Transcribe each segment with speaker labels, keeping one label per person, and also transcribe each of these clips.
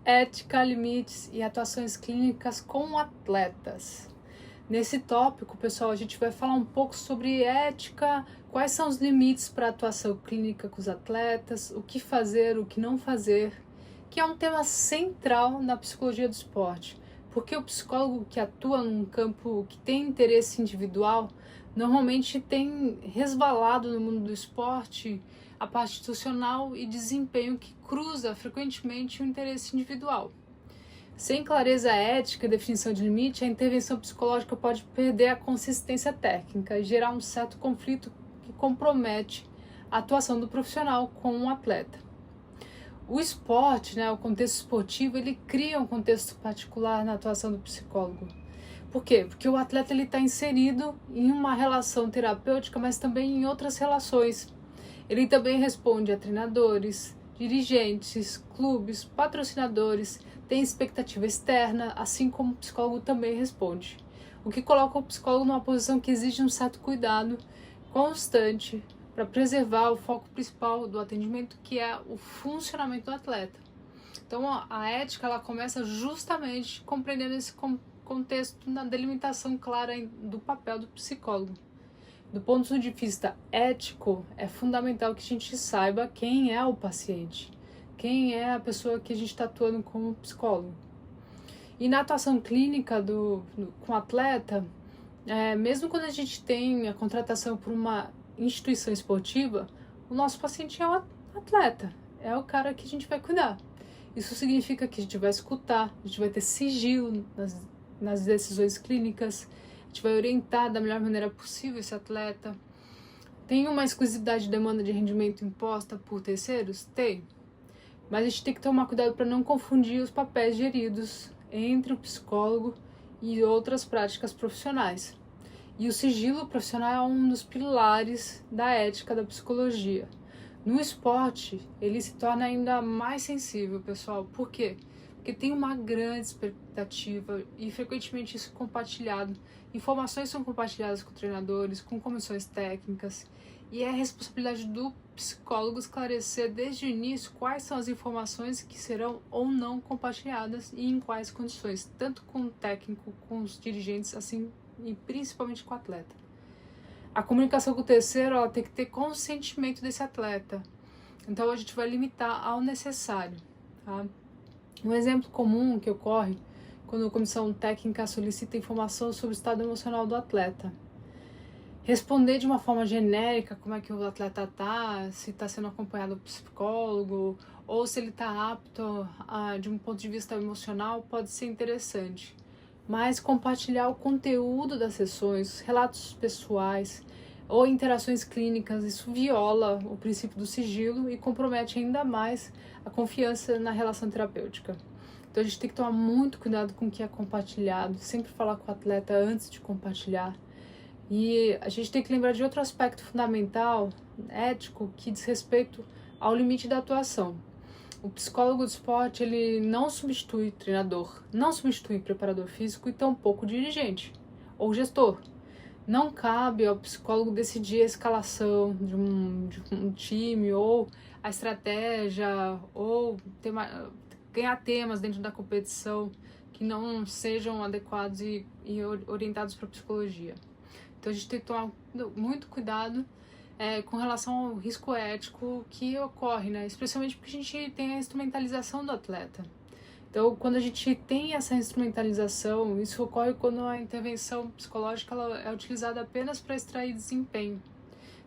Speaker 1: Ética, limites e atuações clínicas com atletas. Nesse tópico, pessoal, a gente vai falar um pouco sobre ética, quais são os limites para a atuação clínica com os atletas, o que fazer, o que não fazer, que é um tema central na psicologia do esporte, porque o psicólogo que atua num campo que tem interesse individual, normalmente tem resvalado no mundo do esporte a parte institucional e desempenho que cruza frequentemente o interesse individual. Sem clareza ética e definição de limite, a intervenção psicológica pode perder a consistência técnica e gerar um certo conflito que compromete a atuação do profissional com um atleta. O esporte, o contexto esportivo, ele cria um contexto particular na atuação do psicólogo. Por quê? Porque o atleta está inserido em uma relação terapêutica, mas também em outras relações. Ele também responde a treinadores, dirigentes, clubes, patrocinadores, tem expectativa externa, assim como o psicólogo também responde. O que coloca o psicólogo numa posição que exige um certo cuidado constante para preservar o foco principal do atendimento, que é o funcionamento do atleta. Então a ética ela começa justamente compreendendo esse contexto na delimitação clara do papel do psicólogo. Do ponto de vista ético, é fundamental que a gente saiba quem é o paciente, quem é a pessoa que a gente está atuando como psicólogo. E na atuação clínica com o atleta, mesmo quando a gente tem a contratação por uma instituição esportiva, o nosso paciente é o atleta, é o cara que a gente vai cuidar. Isso significa que a gente vai escutar, a gente vai ter sigilo nas decisões clínicas, a gente vai orientar da melhor maneira possível esse atleta. Tem uma exclusividade de demanda de rendimento imposta por terceiros? Tem. Mas a gente tem que tomar cuidado para não confundir os papéis geridos entre o psicólogo e outras práticas profissionais. E o sigilo profissional é um dos pilares da ética da psicologia. No esporte, ele se torna ainda mais sensível, pessoal. Por quê? Porque tem uma grande expectativa e frequentemente isso é compartilhado. Informações são compartilhadas com treinadores, com comissões técnicas, e é responsabilidade do psicólogo esclarecer desde o início quais são as informações que serão ou não compartilhadas e em quais condições, tanto com o técnico, com os dirigentes, assim, e principalmente com o atleta. A comunicação com o terceiro ela tem que ter consentimento desse atleta, então a gente vai limitar ao necessário, tá? Um exemplo comum que ocorre quando a comissão técnica solicita informação sobre o estado emocional do atleta. Responder de uma forma genérica como é que o atleta está, se está sendo acompanhado por psicólogo, ou se ele está apto de um ponto de vista emocional, pode ser interessante. Mas compartilhar o conteúdo das sessões, relatos pessoais ou interações clínicas, isso viola o princípio do sigilo e compromete ainda mais a confiança na relação terapêutica. Então a gente tem que tomar muito cuidado com o que é compartilhado, sempre falar com o atleta antes de compartilhar. E a gente tem que lembrar de outro aspecto fundamental, ético, que diz respeito ao limite da atuação. O psicólogo do esporte, ele não substitui treinador, não substitui preparador físico e tampouco dirigente ou gestor. Não cabe ao psicólogo decidir a escalação de um time ou a estratégia ou ganhar temas dentro da competição que não sejam adequados e orientados para a psicologia. Então a gente tem que tomar muito cuidado com relação ao risco ético que ocorre, especialmente porque a gente tem a instrumentalização do atleta. Então, quando a gente tem essa instrumentalização, isso ocorre quando a intervenção psicológica ela é utilizada apenas para extrair desempenho,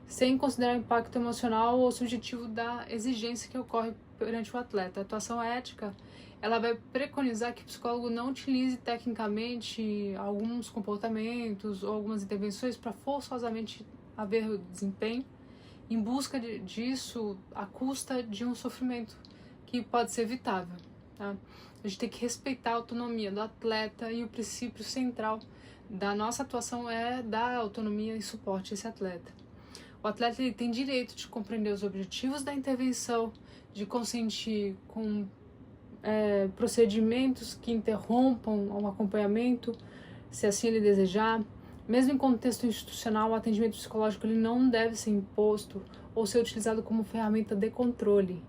Speaker 1: sem considerar o impacto emocional ou subjetivo da exigência que ocorre perante o atleta. A atuação ética ela vai preconizar que o psicólogo não utilize tecnicamente alguns comportamentos ou algumas intervenções para forçosamente haver desempenho, em busca disso à custa de um sofrimento que pode ser evitável. Tá? A gente tem que respeitar a autonomia do atleta e o princípio central da nossa atuação é dar autonomia e suporte a esse atleta. O atleta ele tem direito de compreender os objetivos da intervenção, de consentir com procedimentos que interrompam o acompanhamento, se assim ele desejar. Mesmo em contexto institucional, o atendimento psicológico ele não deve ser imposto ou ser utilizado como ferramenta de controle.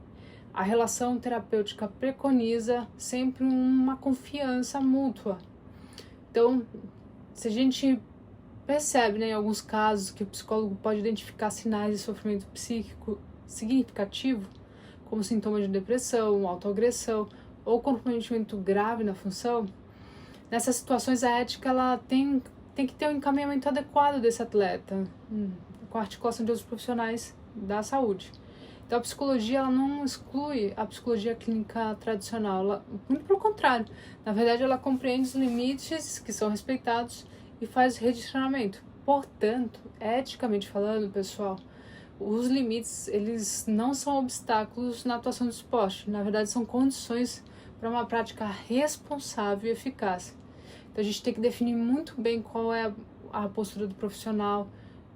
Speaker 1: a relação terapêutica preconiza sempre uma confiança mútua. Então, se a gente percebe, né, em alguns casos que o psicólogo pode identificar sinais de sofrimento psíquico significativo, como sintomas de depressão, autoagressão ou comprometimento grave na função, nessas situações a ética ela tem que ter um encaminhamento adequado desse atleta, com a articulação de outros profissionais da saúde. Então a psicologia ela não exclui a psicologia clínica tradicional, muito pelo contrário, na verdade ela compreende os limites que são respeitados e faz redirecionamento. Portanto, eticamente falando, pessoal, os limites eles não são obstáculos na atuação do esporte, na verdade são condições para uma prática responsável e eficaz. Então a gente tem que definir muito bem qual é a postura do profissional,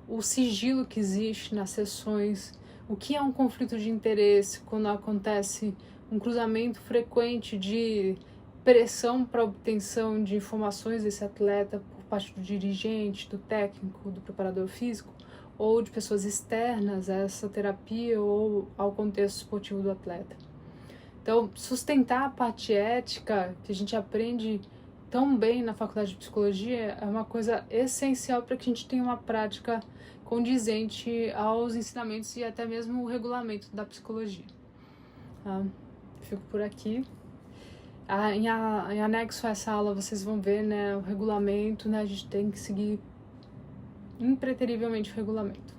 Speaker 1: o sigilo que existe nas sessões, o que é um conflito de interesse quando acontece um cruzamento frequente de pressão para obtenção de informações desse atleta por parte do dirigente, do técnico, do preparador físico, ou de pessoas externas a essa terapia ou ao contexto esportivo do atleta. Então, sustentar a parte ética que a gente aprende tão bem na faculdade de psicologia é uma coisa essencial para que a gente tenha uma prática condizente aos ensinamentos e até mesmo o regulamento da psicologia. Fico por aqui. Em anexo a essa aula vocês vão ver, né, o regulamento, né, a gente tem que seguir impreterivelmente o regulamento.